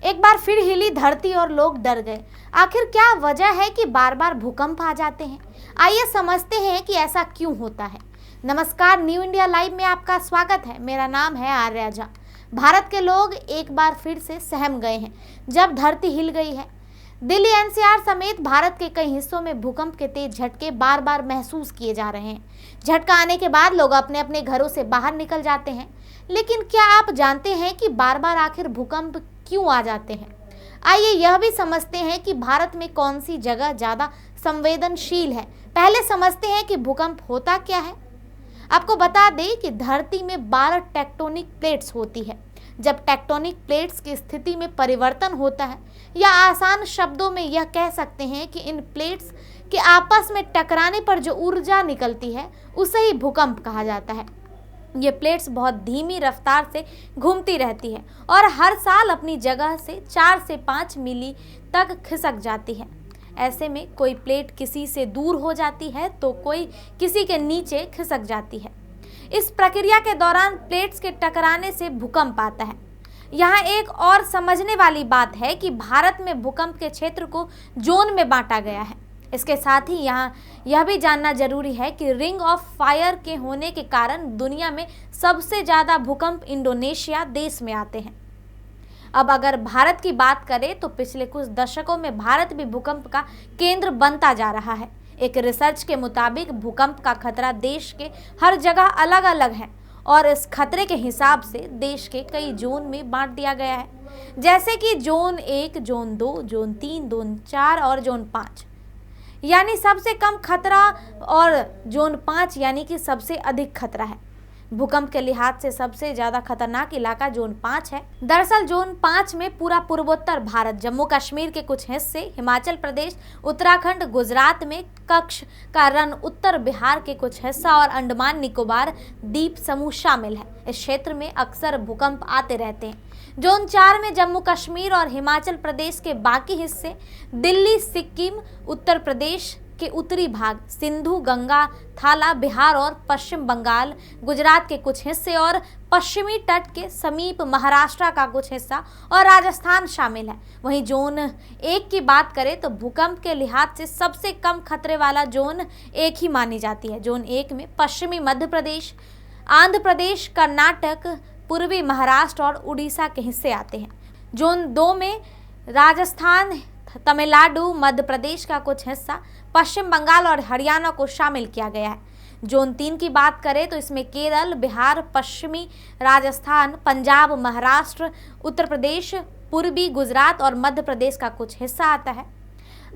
एक बार फिर हिली धरती और लोग डर गए। आखिर क्या वजह है कि बार बार भूकंप आ जाते हैं? आइए समझते हैं कि ऐसा क्यों होता है। नमस्कार, न्यू इंडिया लाइव में आपका स्वागत है। मेरा नाम है आर्या झा। भारत के लोग एक बार फिर से सहम गए हैं जब धरती हिल गई है। दिल्ली एनसीआर समेत भारत के कई हिस्सों में भूकंप के तेज झटके बार बार महसूस किए जा रहे हैं। झटका आने के बाद लोग अपने अपने घरों से बाहर निकल जाते हैं। लेकिन क्या आप जानते हैं कि बार बार आखिर भूकंप क्यों आ जाते हैं? आइए यह भी समझते हैं कि भारत में कौन सी जगह ज़्यादा संवेदनशील है। पहले समझते हैं कि भूकंप होता क्या है। आपको बता दें कि धरती में 12 टेक्टोनिक प्लेट्स होती है। जब टेक्टोनिक प्लेट्स की स्थिति में परिवर्तन होता है, या आसान शब्दों में यह कह सकते हैं कि इन प्लेट्स के आपस में टकराने पर जो ऊर्जा निकलती है उसे ही भूकंप कहा जाता है। ये प्लेट्स बहुत धीमी रफ्तार से घूमती रहती है और हर साल अपनी जगह से 4 से 5 मिली तक खिसक जाती है। ऐसे में कोई प्लेट किसी से दूर हो जाती है तो कोई किसी के नीचे खिसक जाती है। इस प्रक्रिया के दौरान प्लेट्स के टकराने से भूकंप आता है। यहाँ एक और समझने वाली बात है कि भारत में भूकंप के क्षेत्र को जोन में बांटा गया है। इसके साथ ही यहाँ यह भी जानना जरूरी है कि रिंग ऑफ फायर के होने के कारण दुनिया में सबसे ज़्यादा भूकंप इंडोनेशिया देश में आते हैं। अब अगर भारत की बात करें तो पिछले कुछ दशकों में भारत भी भूकंप का केंद्र बनता जा रहा है। एक रिसर्च के मुताबिक भूकंप का खतरा देश के हर जगह अलग अलग है और इस खतरे के हिसाब से देश के कई जोन में बांट दिया गया है, जैसे कि जोन 1, जोन 2, जोन 3, जोन 4 और जोन 5 यानी सबसे कम खतरा, और जोन 5 यानी कि सबसे अधिक खतरा है। भूकंप के लिहाज से सबसे ज़्यादा खतरनाक इलाका जोन 5 है। दरअसल जोन 5 में पूरा पूर्वोत्तर भारत, जम्मू कश्मीर के कुछ हिस्से, हिमाचल प्रदेश, उत्तराखंड, गुजरात में कच्छ का रण, उत्तर बिहार के कुछ हिस्सा और अंडमान निकोबार द्वीप समूह शामिल है। इस क्षेत्र में अक्सर भूकंप आते रहते हैं। जोन 4 में जम्मू कश्मीर और हिमाचल प्रदेश के बाकी हिस्से, दिल्ली, सिक्किम, उत्तर प्रदेश के उत्तरी भाग, सिंधु, गंगा, थाला, बिहार और पश्चिम बंगाल, गुजरात के कुछ हिस्से और पश्चिमी तट के समीप महाराष्ट्र का कुछ हिस्सा और राजस्थान शामिल है। वहीं जोन 1 की बात करें तो भूकंप के लिहाज से सबसे कम खतरे वाला जोन 1 ही मानी जाती है। जोन 1 में पश्चिमी मध्य प्रदेश, आंध्र प्रदेश, कर्नाटक, पूर्वी महाराष्ट्र और उड़ीसा के हिस्से आते हैं। जोन 2 में राजस्थान, तमिलनाडु, मध्य प्रदेश का कुछ हिस्सा, पश्चिम बंगाल और हरियाणा को शामिल किया गया है। जोन 3 की बात करें तो इसमें केरल, बिहार, पश्चिमी राजस्थान, पंजाब, महाराष्ट्र, उत्तर प्रदेश, पूर्वी गुजरात और मध्य प्रदेश का कुछ हिस्सा आता है।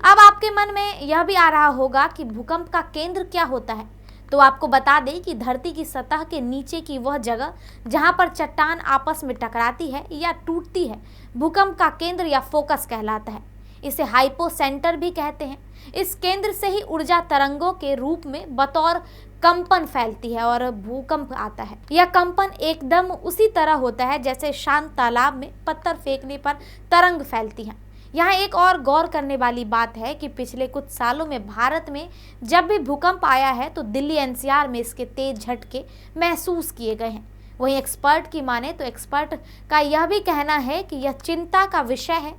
अब आपके मन में यह भी आ रहा होगा कि भूकंप का केंद्र क्या होता है। तो आपको बता दें कि धरती की सतह के नीचे की वह जगह जहां पर चट्टान आपस में टकराती है या टूटती है, भूकंप का केंद्र या फोकस कहलाता है। इसे हाइपोसेंटर भी कहते हैं। इस केंद्र से ही ऊर्जा तरंगों के रूप में बतौर कंपन फैलती है और भूकंप आता है। यह कंपन एकदम उसी तरह होता है जैसे शांत तालाब में पत्थर फेंकने पर तरंग फैलती है। यहाँ एक और गौर करने वाली बात है कि पिछले कुछ सालों में भारत में जब भी भूकंप आया है तो दिल्ली एनसीआर में इसके तेज झटके महसूस किए गए हैं। वहीं एक्सपर्ट की माने तो एक्सपर्ट का यह भी कहना है कि यह चिंता का विषय है।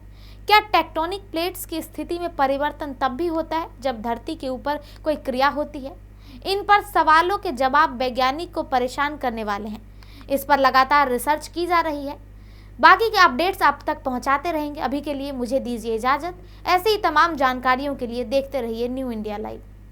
क्या टेक्टोनिक प्लेट्स की स्थिति में परिवर्तन तब भी होता है जब धरती के ऊपर कोई क्रिया होती है? इन पर सवालों के जवाब वैज्ञानिक को परेशान करने वाले हैं। इस पर लगातार रिसर्च की जा रही है। बाकी के अपडेट्स आप तक पहुंचाते रहेंगे। अभी के लिए मुझे दीजिए इजाज़त। ऐसे ही तमाम जानकारियों के लिए देखते रहिए न्यू इंडिया लाइव।